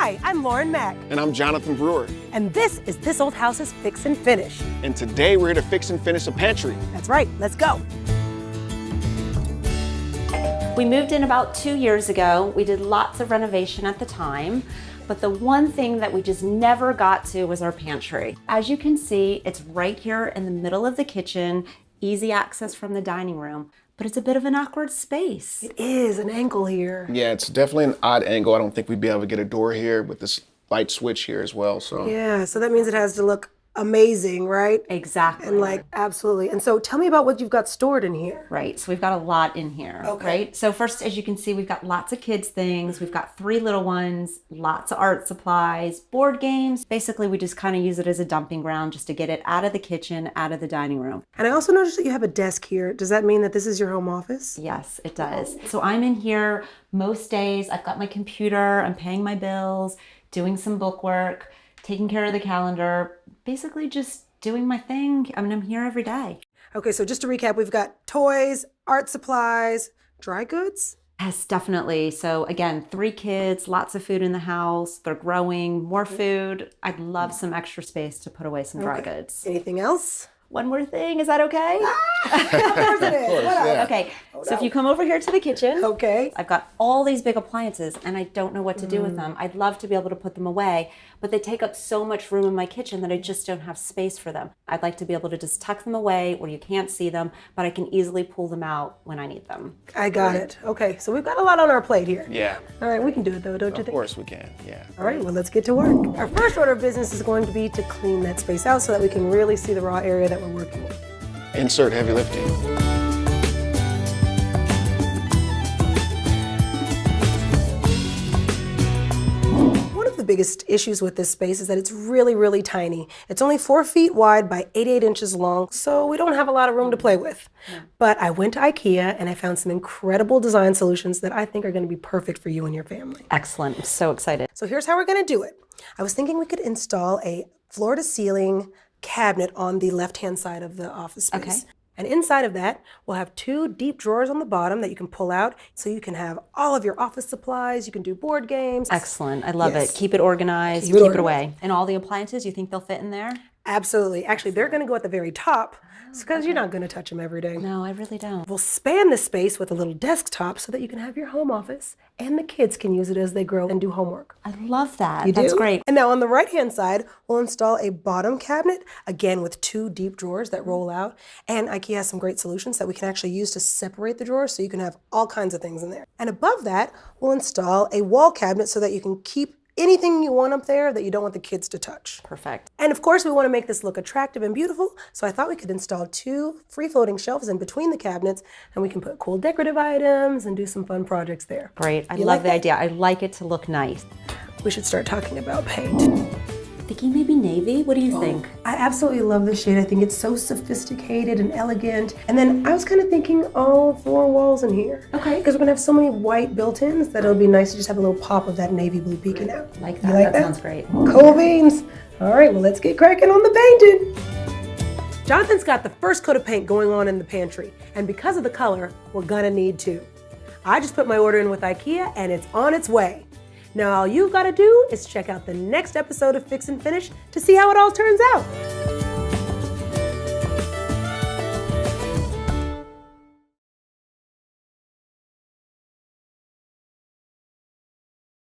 Hi, I'm Lauren Mack. And I'm Johnathan Brewer. And this is This Old House's Fix and Finish. And today we're here to fix and finish a pantry. That's right, let's go. We moved in about 2 years ago. We did lots of renovation at the time, but the one thing that we just never got to was our pantry. As you can see, it's right here in the middle of the kitchen, easy access from the dining room, but it's a bit of an awkward space. It is an angle here. Yeah, it's definitely an odd angle. I don't think we'd be able to get a door here with this light switch here as well, so. Yeah, so that means it has to look amazing, right? Exactly. And like, absolutely. And so tell me about what you've got stored in here. Right, so we've got a lot in here, right? So first, as you can see, we've got lots of kids things. We've got 3 little ones, lots of art supplies, board games. Basically, we just kind of use it as a dumping ground just to get it out of the kitchen, out of the dining room. And I also noticed that you have a desk here. Does that mean that this is your home office? Yes, it does. So I'm in here most days. I've got my computer, I'm paying my bills, doing some book work, taking care of the calendar, basically just doing my thing. I mean, I'm here every day. Okay, so just to recap, we've got toys, art supplies, dry goods. Yes, definitely. So again, 3 kids, lots of food in the house. They're growing, more food. I'd love some extra space to put away some dry goods. Anything else? One more thing, is that okay? Of course it is. What else? Yeah. Okay, so if you come over here to the kitchen, Okay. I've got all these big appliances and I don't know what to do with them. I'd love to be able to put them away, but they take up so much room in my kitchen that I just don't have space for them. I'd like to be able to just tuck them away where you can't see them, but I can easily pull them out when I need them. I got it. Okay, so we've got a lot on our plate here. Yeah, All right, we can do it though, don't you of think? course we can, yeah. All right, well, let's get to work. Our first order of business is going to be to clean that space out so that we can really see the raw area that we're working with. Insert heavy lifting. One of the biggest issues with this space is that it's really, really tiny. It's only 4 feet wide by 8 inches long, so we don't have a lot of room to play with. But I went to IKEA and I found some incredible design solutions that I think are going to be perfect for you and your family. Excellent, I'm so excited. So here's how we're going to do it. I was thinking we could install a floor-to-ceiling cabinet on the left-hand side of the office space. Okay. And inside of that, we'll have 2 deep drawers on the bottom that you can pull out so you can have all of your office supplies, you can do board games. Excellent, I love Yes. it. Keep it organized, Keep it keep it organized. away. And all the appliances, you think they'll fit in there? Absolutely. Actually, they're going to go at the very top because you're not going to touch them every day. No, I really don't. We'll span the space with a little desktop so that you can have your home office and the kids can use it as they grow and do homework. I love that. You That's do? great. And now on the right-hand side, we'll install a bottom cabinet, again with 2 deep drawers that roll out. And IKEA has some great solutions that we can actually use to separate the drawers so you can have all kinds of things in there. And above that, we'll install a wall cabinet so that you can keep anything you want up there that you don't want the kids to touch. Perfect. And of course, we want to make this look attractive and beautiful, so I thought we could install 2 free-floating shelves in between the cabinets, and we can put cool decorative items and do some fun projects there. Great, I You love like the that? idea. I like it to look nice. We should start talking about paint. Thinking maybe navy? What do you think? I absolutely love this shade. I think it's so sophisticated and elegant. And then I was kind of thinking all 4 walls in here. Okay. Because we're gonna have so many white built-ins that it'll be nice to just have a little pop of that navy blue peeking out. Like You that, that sounds great. Cool beans. All right, well, let's get cracking on the painting. Jonathan's got the first coat of paint going on in the pantry. And because of the color, we're gonna need 2. I just put my order in with IKEA and it's on its way. Now all you've got to do is check out the next episode of Fix and Finish to see how it all turns out.